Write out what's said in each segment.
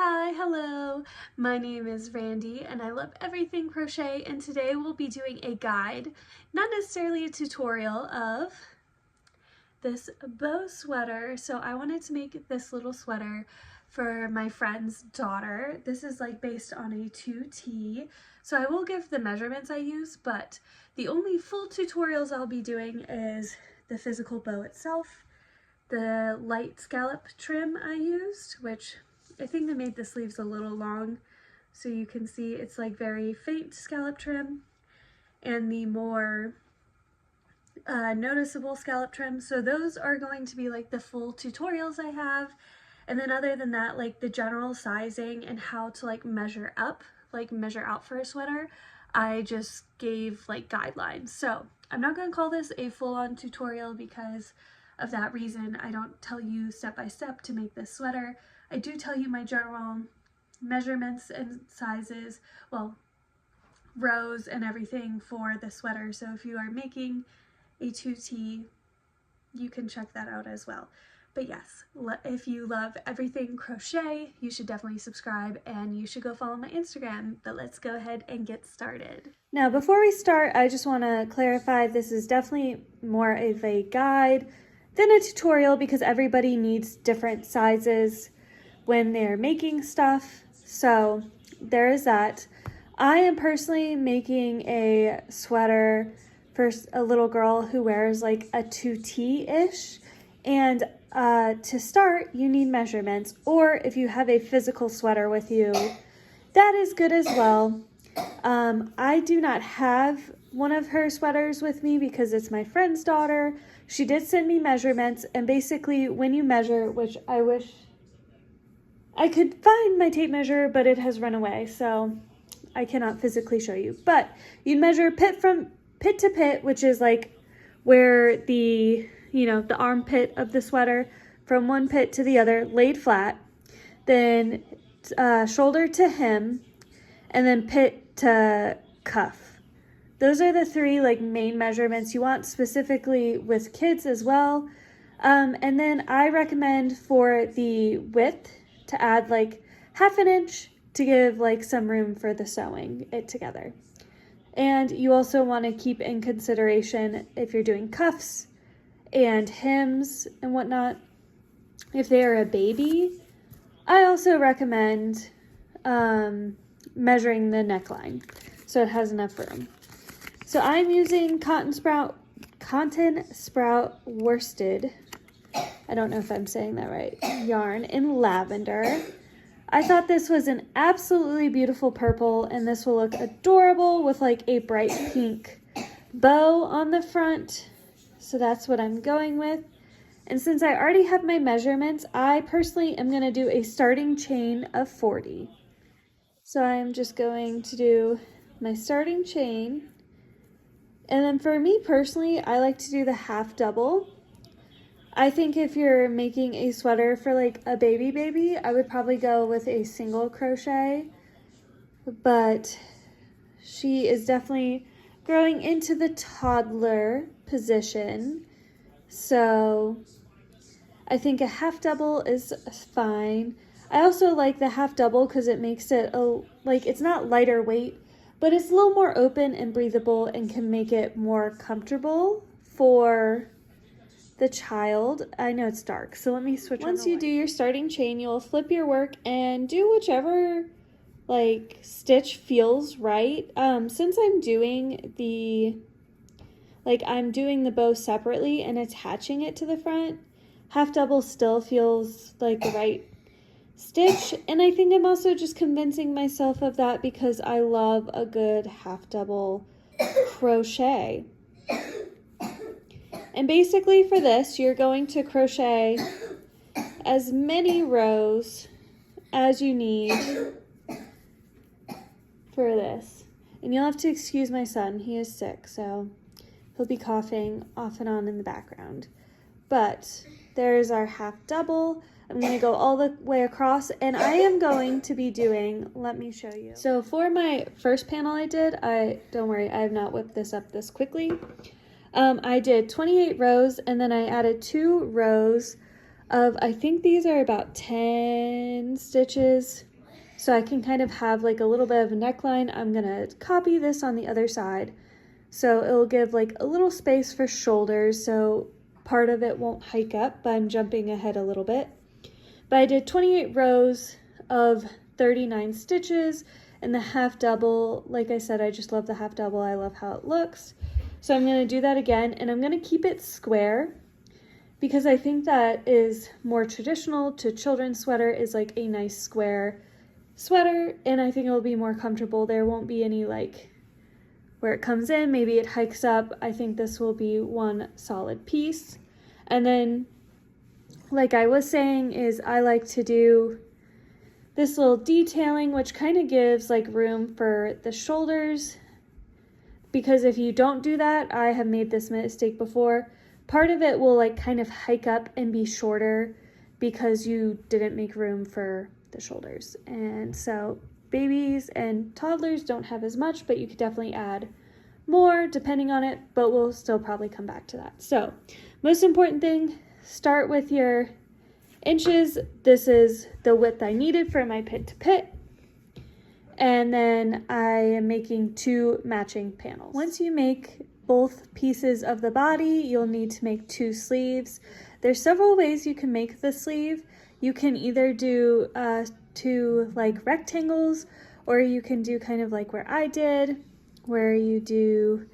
Hi, hello. My name is Randy and I love everything crochet, and today we'll be doing a guide, not necessarily a tutorial, of this bow sweater. So I wanted to make this little sweater for my friend's daughter. This is like based on a 2T. So I will give the measurements I use, but the only full tutorials I'll be doing is the physical bow itself, the light scallop trim I used, which I think I made the sleeves a little long, so you can see it's like very faint scallop trim, and the more noticeable scallop trim. So those are going to be like the full tutorials I have. And then other than that, like the general sizing and how to like measure up, like measure out for a sweater, I just gave like guidelines. So I'm not going to call this a full-on tutorial because of that reason. I don't tell you step by step to make this sweater. I do tell you my general measurements and sizes, well, rows and everything for the sweater. So if you are making a 2T, you can check that out as well. But yes, if you love everything crochet, you should definitely subscribe and you should go follow my Instagram. But let's go ahead and get started. Now, before we start, I just want to clarify this is definitely more of a guide than a tutorial because everybody needs different sizes when they're making stuff. So there is that. I am personally making a sweater for a little girl who wears like a 2T-ish. And to start, you need measurements, or if you have a physical sweater with you, that is good as well. I do not have one of her sweaters with me because it's my friend's daughter. She did send me measurements, and basically when you measure, which I wish I could find my tape measure, but it has run away, so I cannot physically show you. But you measure pit to pit, which is like where the armpit of the sweater, from one pit to the other, laid flat. Then shoulder to hem, and then pit to cuff. Those are the three like main measurements you want, specifically with kids as well. And then I recommend for the width to add like half an inch to give like some room for the sewing it together. And you also want to keep in consideration if you're doing cuffs and hems and whatnot, if they are a baby, I also recommend measuring the neckline so it has enough room. So I'm using cotton sprout worsted, I don't know if I'm saying that right, yarn in lavender. I thought this was an absolutely beautiful purple, and this will look adorable with like a bright pink bow on the front. So that's what I'm going with. And since I already have my measurements, I personally am going to do a starting chain of 40. So I'm just going to do my starting chain. And then for me personally, I like to do the half double. I think if you're making a sweater for like a baby, I would probably go with a single crochet. But she is definitely growing into the toddler position, so I think a half double is fine. I also like the half double because it makes it it's not lighter weight, but it's a little more open and breathable and can make it more comfortable for the child. I know it's dark, so let me switch. Once you do your starting chain, you'll flip your work and do whichever like stitch feels right. Since I'm doing the bow separately and attaching it to the front, half double still feels like the right stitch. And I think I'm also just convincing myself of that because I love a good half double crochet. And basically for this, you're going to crochet as many rows as you need for this. And you'll have to excuse my son, he is sick, so he'll be coughing off and on in the background. But there's our half double. I'm going to go all the way across, and I am going to be doing, let me show you. So for my first panel I did, don't worry, I have not whipped this up this quickly. I did 28 rows, and then I added 2 rows of, I think these are about 10 stitches so I can kind of have like a little bit of a neckline. I'm gonna copy this on the other side. So it'll give like a little space for shoulders, so part of it won't hike up, but I'm jumping ahead a little bit. But I did 28 rows of 39 stitches and the half double. Like I said, I just love the half double. I love how it looks. So I'm gonna do that again, and I'm gonna keep it square because I think that is more traditional to children's sweater, is like a nice square sweater, and I think it will be more comfortable. There won't be any like where it comes in, maybe it hikes up. I think this will be one solid piece. And then, like I was saying, is I like to do this little detailing, which kind of gives like room for the shoulders, because if you don't do that, I have made this mistake before, part of it will like kind of hike up and be shorter because you didn't make room for the shoulders. And so babies and toddlers don't have as much, but you could definitely add more depending on it, but we'll still probably come back to that. So most important thing, start with your inches. This is the width I needed for my pit to pit. And then I am making 2 matching panels. Once you make both pieces of the body, you'll need to make 2 sleeves. There's several ways you can make the sleeve. You can either do 2 like rectangles, or you can do kind of like where I did, where you do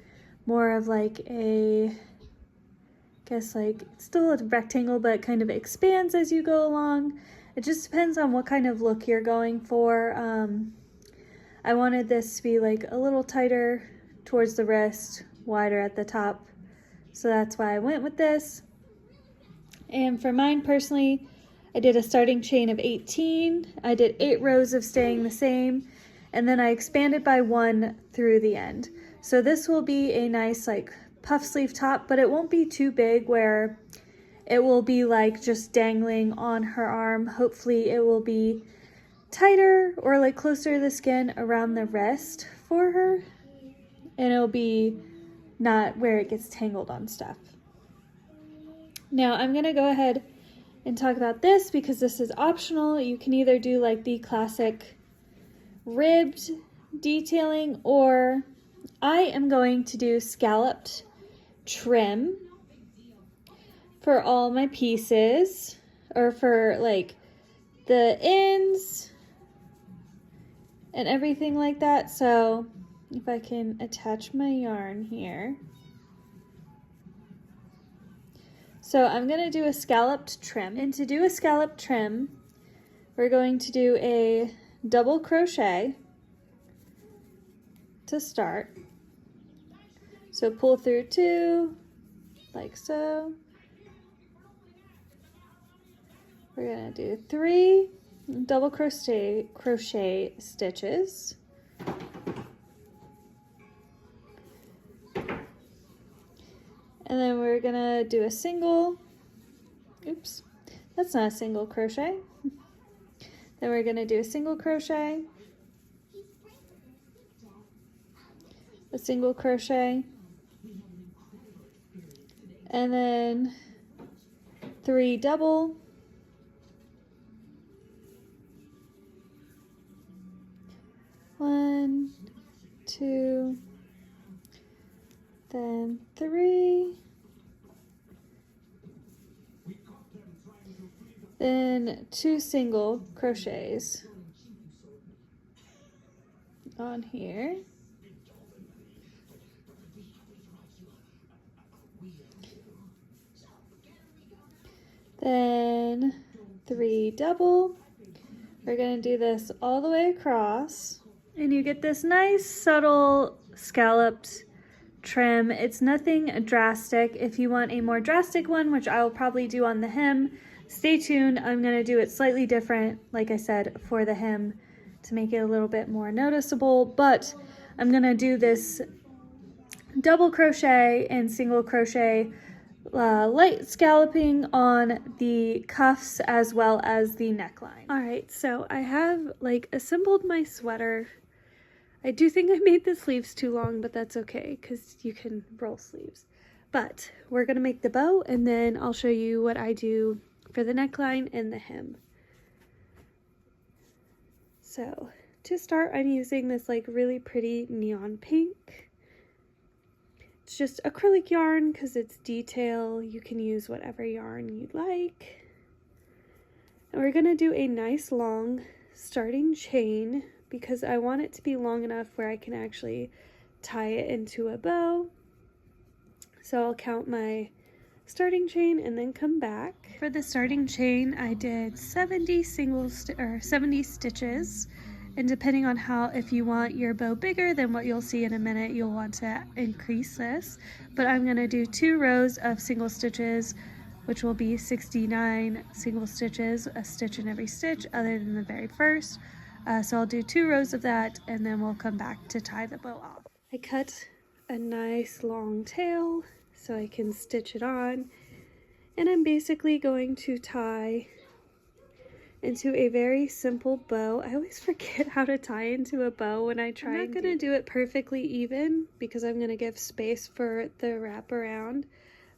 more of like a, I guess like still a rectangle, but kind of expands as you go along. It just depends on what kind of look you're going for. I wanted this to be like a little tighter towards the wrist, wider at the top, so that's why I went with this. And for mine personally, I did a starting chain of 18. I did 8 rows of staying the same, and then I expanded by 1 through the end. So this will be a nice like puff sleeve top, but it won't be too big where it will be like just dangling on her arm. Hopefully it will be tighter or like closer to the skin around the wrist for her, and it'll be not where it gets tangled on stuff. Now I'm gonna go ahead and talk about this because this is optional. You can either do like the classic ribbed detailing, or I am going to do scalloped trim for all my pieces, or for like the ends and everything like that. So if I can attach my yarn here. So I'm going to do a scalloped trim, and to do a scalloped trim, we're going to do a double crochet to start. So pull through 2, like so. We're going to do 3 double crochet stitches. And then we're gonna do a single, oops, that's not a single crochet. Then we're gonna do a single crochet, a single crochet, and then 3 double, 1, 2, then 3, then 2 single crochets on here, then 3 double. We're going to do this all the way across, and you get this nice subtle scalloped trim. It's nothing drastic. If you want a more drastic one, which I will probably do on the hem, stay tuned. I'm going to do it slightly different, like I said, for the hem to make it a little bit more noticeable, but I'm going to do this double crochet and single crochet light scalloping on the cuffs as well as the neckline. All right, so I have like assembled my sweater. I do think I made the sleeves too long, but that's okay because you can roll sleeves. But we're gonna make the bow, and then I'll show you what I do for the neckline and the hem. So to start, I'm using this like really pretty neon pink. It's just acrylic yarn because it's detail. You can use whatever yarn you like. And we're gonna do a nice long starting chain because I want it to be long enough where I can actually tie it into a bow. So I'll count my starting chain and then come back. For the starting chain, I did 70 70 stitches. And depending on if you want your bow bigger than what you'll see in a minute, you'll want to increase this. But I'm gonna do 2 rows of single stitches, which will be 69 single stitches, a stitch in every stitch other than the very first. So I'll do 2 rows of that and then we'll come back to tie the bow off. I cut a nice long tail so I can stitch it on, and I'm basically going to tie into a very simple bow. I always forget how to tie into a bow when I try. I'm not going to do it perfectly even because I'm going to give space for the wrap around,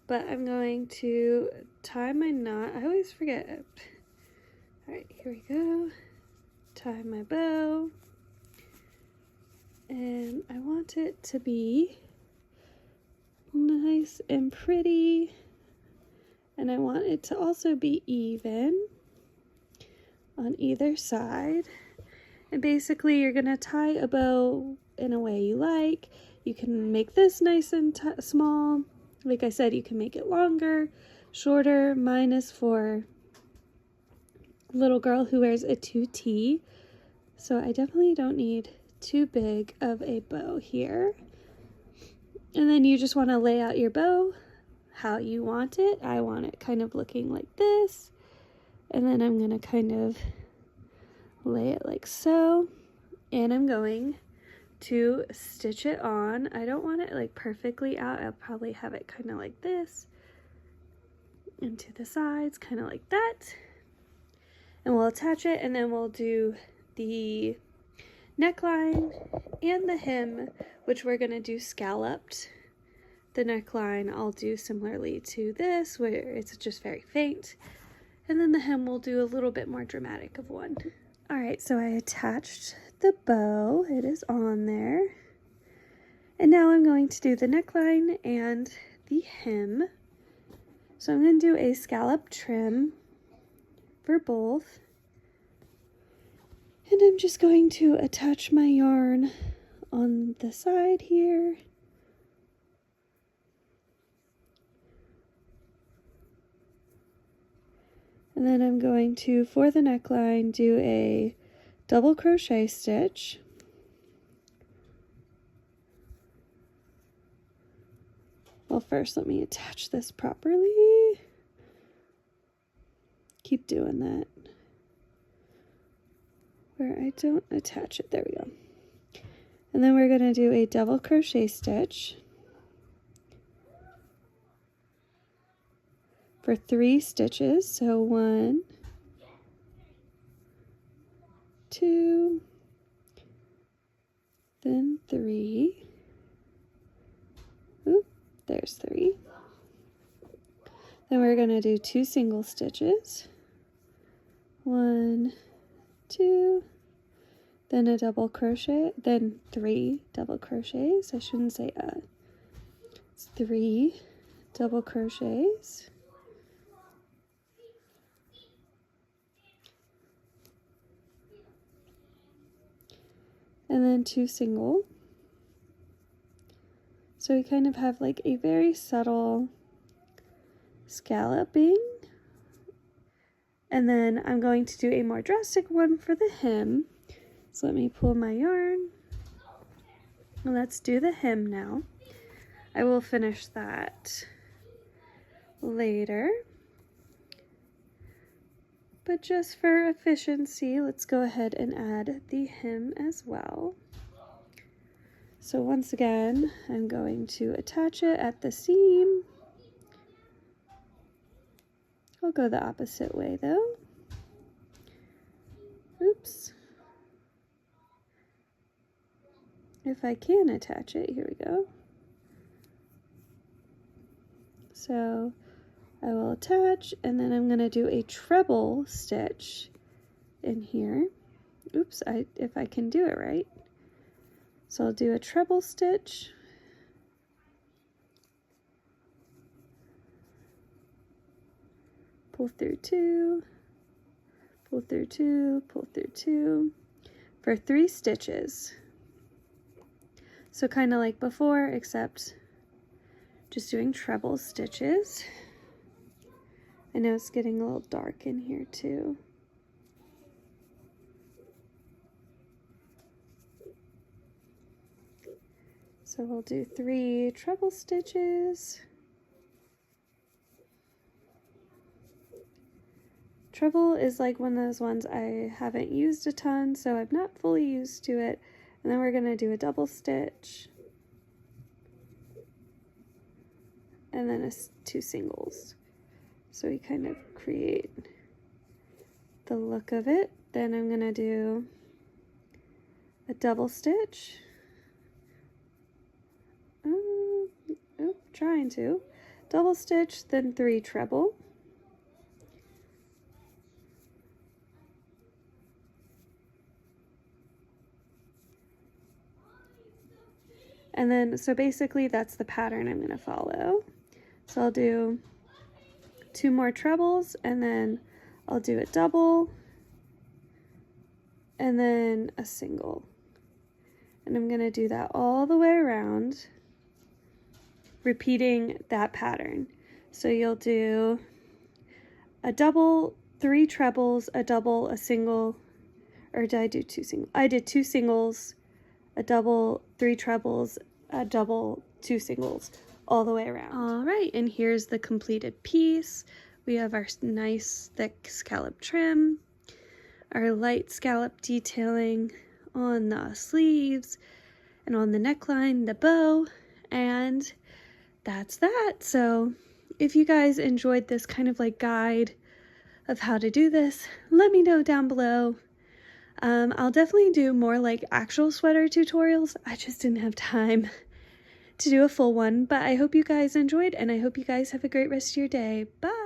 but I'm going to tie my knot. I always forget. All right, here we go. Tie my bow, and I want it to be nice and pretty, and I want it to also be even on either side. And basically you're gonna tie a bow in a way you like. You can make this nice and small. Like I said, you can make it longer, shorter. Mine is for a little girl who wears a 2T, so I definitely don't need too big of a bow here. And then you just want to lay out your bow how you want it. I want it kind of looking like this, and then I'm going to kind of lay it like so, and I'm going to stitch it on. I don't want it like perfectly out. I'll probably have it kind of like this, and to the sides kind of like that, and we'll attach it, and then we'll do the neckline and the hem, which we're going to do scalloped. The neckline I'll do similarly to this, where it's just very faint, and then the hem will do a little bit more dramatic of one. All right, so I attached the bow. It is on there, and now I'm going to do the neckline and the hem. So I'm going to do a scallop trim for both. And I'm just going to attach my yarn on the side here. And then I'm going to, for the neckline, do a double crochet stitch. Well, first let me attach this properly. Keep doing that. Where I don't attach it, there we go. And then we're going to do a double crochet stitch for 3 stitches. So 1, 2, then 3. Oop, there's 3. Then we're going to do 2 single stitches. 1, 2, then a double crochet, then 3 double crochets. I shouldn't say it's 3 double crochets. And then 2 single. So we kind of have like a very subtle scalloping. And then I'm going to do a more drastic one for the hem. So let me pull my yarn. And let's do the hem now. I will finish that later. But just for efficiency, let's go ahead and add the hem as well. So once again, I'm going to attach it at the seam. I'll go the opposite way though. Oops. If I can attach it, here we go. So I will attach, and then I'm going to do a treble stitch in here. oops, if I can do it right. So I'll do a treble stitch, pull through 2, pull through 2, pull through 2 for 3 stitches. So kind of like before, except just doing treble stitches. I know it's getting a little dark in here too. So we'll do 3 treble stitches. Treble is like one of those ones I haven't used a ton, so I'm not fully used to it. And then we're going to do a double stitch. And then 2 singles. So we kind of create the look of it. Then I'm going to do a double stitch. Trying to. Double stitch, then 3 treble. And then, so basically that's the pattern I'm going to follow. So I'll do 2 more trebles, and then I'll do a double, and then a single. And I'm going to do that all the way around, repeating that pattern. So you'll do a double, 3 trebles, a double, a single, or did I do 2 singles? I did 2 singles, a double, 3 trebles, a double, 2 singles, all the way around. All right, and here's the completed piece. We have our nice thick scallop trim, our light scallop detailing on the sleeves and on the neckline, the bow, and that's that. So if you guys enjoyed this kind of like guide of how to do this, let me know down below. I'll definitely do more like actual sweater tutorials. I just didn't have time to do a full one, but I hope you guys enjoyed, and I hope you guys have a great rest of your day. Bye!